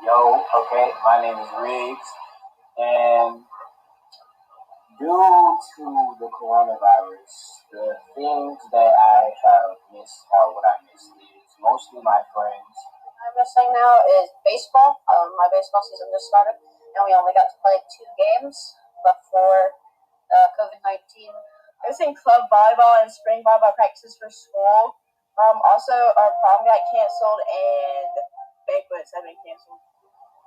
Okay, my name is Riggs, and due to the coronavirus, the things that I have missed, or what I missed, is mostly my friends. I'm missing now is baseball. My baseball season just started, and we only got to play 2 games before COVID-19. I was in club volleyball and spring volleyball practices for school. Also, our prom got canceled and banquets have been canceled.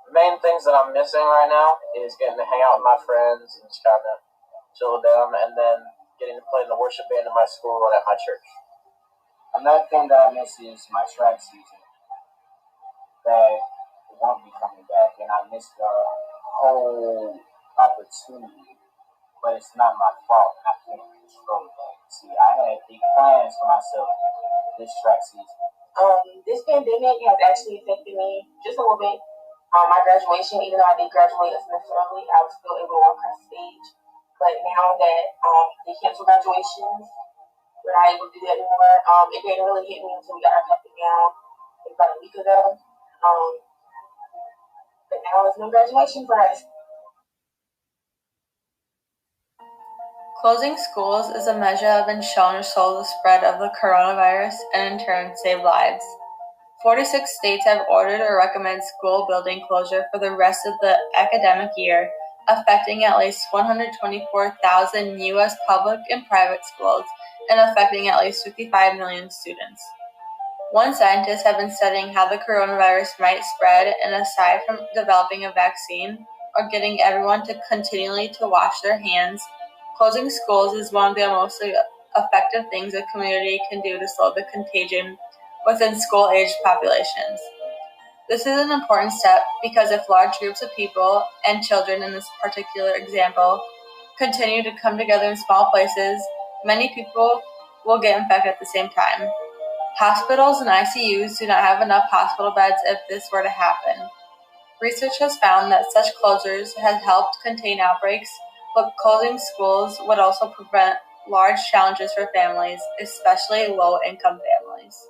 The main things that I'm missing right now is getting to hang out with my friends and just kind of chill with them, and then getting to play in the worship band in my school and at my church. Another thing that I miss is my track season that won't be coming back, and I miss the whole opportunity, but it's not my fault, and I can't control that. See, I had big plans for myself this track season. This pandemic has actually affected me just a little bit. My graduation, even though I didn't graduate as necessarily, I was still able to walk on stage. But now that they canceled graduations, we're not able to do that anymore. It didn't really hit me until we got our company down about a week ago. But now there's no graduation for us. Closing schools is a measure of ensuring to slow the spread of the coronavirus and in turn save lives. 46 states have ordered or recommended school building closure for the rest of the academic year, affecting at least 124,000 U.S. public and private schools and affecting at least 55 million students. One scientist has been studying how the coronavirus might spread, and aside from developing a vaccine or getting everyone to continually to wash their hands, closing schools is one of the most effective things a community can do to slow the contagion within school-aged populations. This is an important step because if large groups of people, and children in this particular example, continue to come together in small places, many people will get infected at the same time. Hospitals and ICUs do not have enough hospital beds if this were to happen. Research has found that such closures have helped contain outbreaks, but closing schools would also prevent large challenges for families, especially low-income families.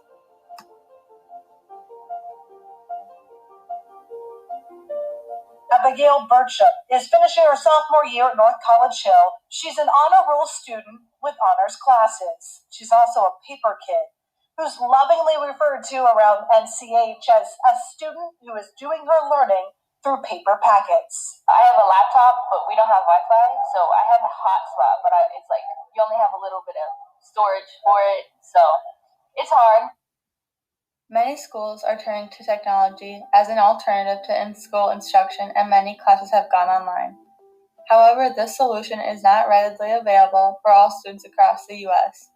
Abigail Birchup is finishing her sophomore year at North College Hill. She's an honor roll student with honors classes. She's also a paper kid who's lovingly referred to around NCH as a student who is doing her learning through paper packets. I have a laptop, but we don't have Wi-Fi, so I have a hotspot, but it's like you only have a little bit of storage for it, so it's hard. Many schools are turning to technology as an alternative to in-school instruction, and many classes have gone online. However, this solution is not readily available for all students across the U.S.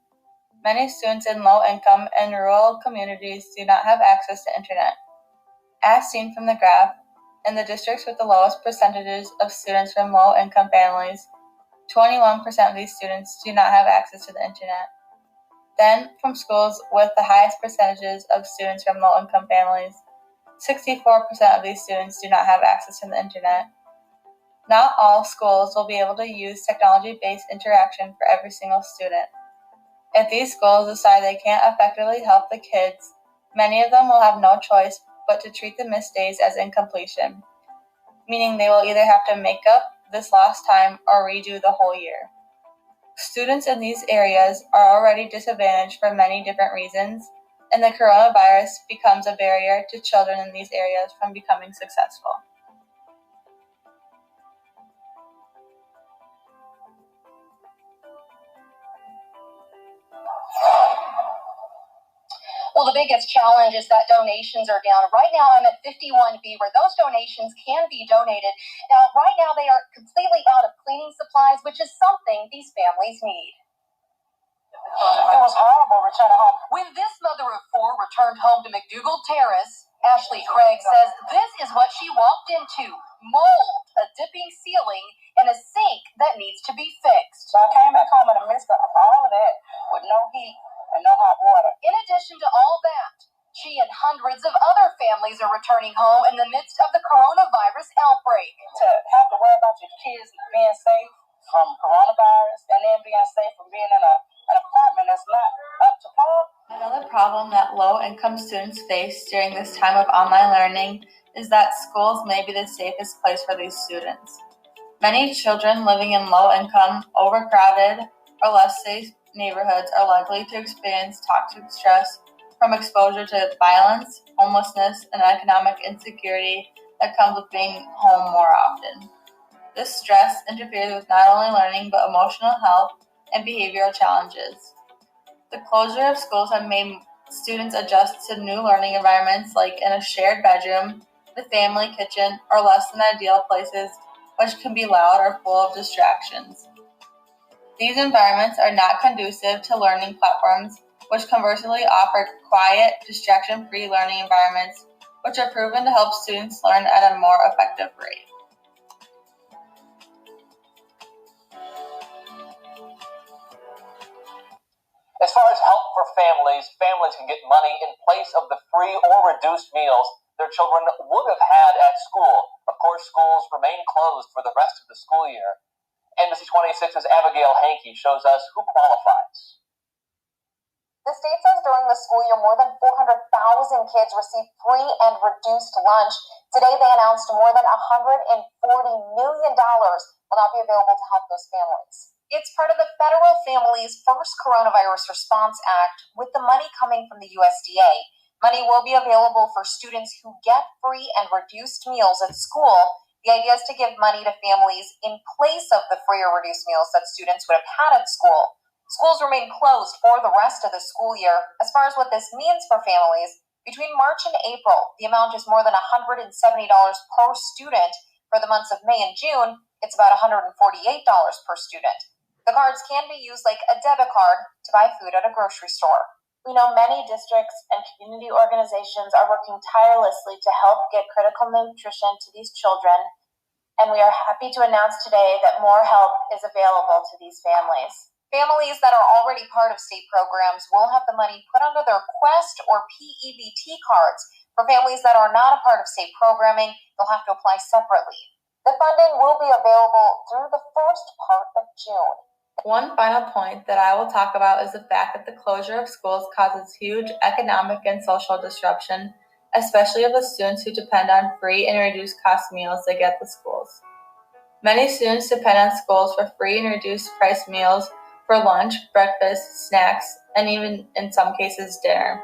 Many students in low-income and rural communities do not have access to internet. As seen from the graph, in the districts with the lowest percentages of students from low-income families, 21% of these students do not have access to the internet. Then, from schools with the highest percentages of students from low-income families, 64% of these students do not have access to the internet. Not all schools will be able to use technology-based interaction for every single student. If these schools decide they can't effectively help the kids, many of them will have no choice but to treat the missed days as incompletion, meaning they will either have to make up this lost time or redo the whole year. Students in these areas are already disadvantaged for many different reasons, and the coronavirus becomes a barrier to children in these areas from becoming successful. Well, the biggest challenge is that donations are down. Right now, I'm at 51B, where those donations can be donated. Now, right now, they are completely out of cleaning supplies, which is something these families need. It was horrible returning home. When this mother of 4 returned home to McDougall Terrace, Ashley Craig says this is what she walked into: mold, a dipping ceiling, and a sink that needs to be fixed. So I came back home in the midst of all of that with no heat and no hot water. In addition to all that, she and hundreds of other families are returning home in the midst of the coronavirus outbreak. To have to worry about your kids being safe from coronavirus and then being safe from being in an apartment that's not up to par. Another problem that low-income students face during this time of online learning is that schools may be the safest place for these students. Many children living in low-income, overcrowded, or less safe neighborhoods are likely to experience toxic stress from exposure to violence, homelessness, and economic insecurity that comes with being home more often. This stress interferes with not only learning but emotional health and behavioral challenges. The closure of schools have made students adjust to new learning environments like in a shared bedroom, the family kitchen, or less than ideal places which can be loud or full of distractions. These environments are not conducive to learning platforms, which conversely offer quiet, distraction-free learning environments, which are proven to help students learn at a more effective rate. As far as help for families can get money in place of the free or reduced meals their children would have had at school. Of course, schools remain closed for the rest of the school year. NBC 26's Abigail Hankey shows us who qualifies. The state says during the school year, more than 400,000 kids received free and reduced lunch. Today, they announced more than $140 million will not be available to help those families. It's part of the federal Families First Coronavirus Response Act, with the money coming from the USDA. Money will be available for students who get free and reduced meals at school. The idea is to give money to families in place of the free or reduced meals that students would have had at school. Schools remain closed for the rest of the school year. As far as what this means for families, between March and April, the amount is more than $170 per student. For the months of May and June, it's about $148 per student. The cards can be used like a debit card to buy food at a grocery store. We know many districts and community organizations are working tirelessly to help get critical nutrition to these children, and we are happy to announce today that more help is available to these families. Families that are already part of state programs will have the money put under their Quest or PEBT cards. For families that are not a part of state programming, they'll have to apply separately. The funding will be available through the first part of June. One final point that I will talk about is the fact that the closure of schools causes huge economic and social disruption, especially of the students who depend on free and reduced cost meals they get at the schools. Many students depend on schools for free and reduced price meals for lunch, breakfast, snacks, and even in some cases dinner.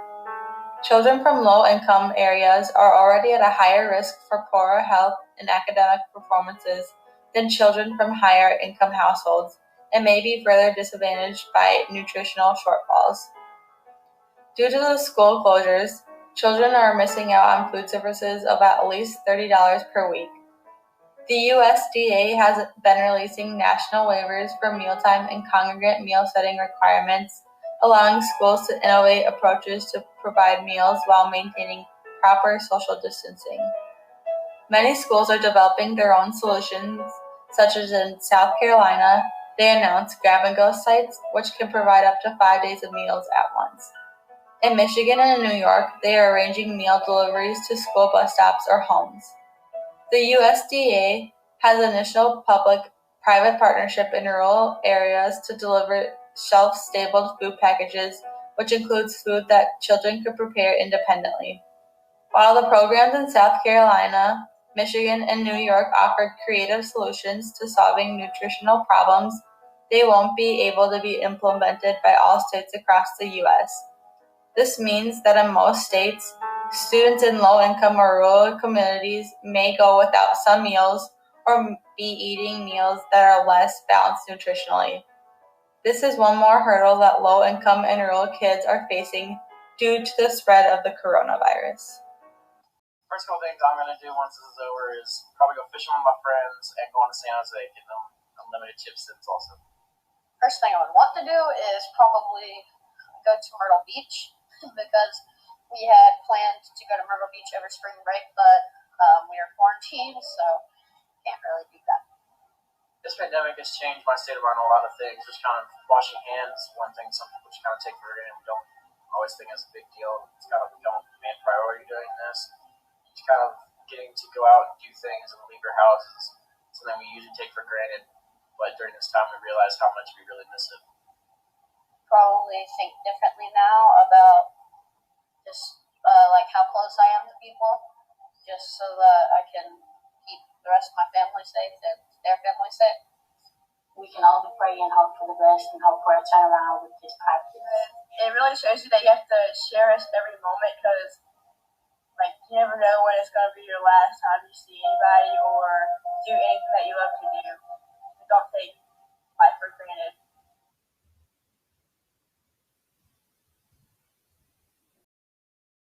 Children from low-income areas are already at a higher risk for poorer health and academic performances than children from higher-income households, and may be further disadvantaged by nutritional shortfalls. Due to the school closures, children are missing out on food services of at least $30 per week. The USDA has been releasing national waivers for mealtime and congregate meal setting requirements, allowing schools to innovate approaches to provide meals while maintaining proper social distancing. Many schools are developing their own solutions, such as in South Carolina, they announced grab-and-go sites, which can provide up to 5 days of meals at once. In Michigan and in New York, they are arranging meal deliveries to school bus stops or homes. The USDA has an initial public-private partnership in rural areas to deliver shelf-stable food packages, which includes food that children could prepare independently. While the programs in South Carolina, Michigan, and New York offered creative solutions to solving nutritional problems, they won't be able to be implemented by all states across the U.S. This means that in most states, students in low-income or rural communities may go without some meals or be eating meals that are less balanced nutritionally. This is one more hurdle that low-income and rural kids are facing due to the spread of the coronavirus. First couple things I'm going to do once this is over is probably go fishing with my friends and go on to San Jose, get them unlimited chips and salsa. First thing I would want to do is probably go to Myrtle Beach because we had planned to go to Myrtle Beach over spring break, but we are quarantined, so can't really do that. This pandemic has changed my state of mind on a lot of things. Just kind of washing hands, one thing some people just kind of take for granted. We don't always think it's a big deal. It's kind of become a main priority during this. Just kind of getting to go out and do things and leave your houses, something we usually take for granted, but during this time we realize how much we really miss it. Probably think differently now about just like how close I am to people. just so that I can keep the rest of my family safe and their family safe. We can only pray and hope for the best and hope for a turnaround with this practice. It really shows you that you have to cherish every moment because, like, you never know when it's going to be your last time you see anybody or do anything that you love to do.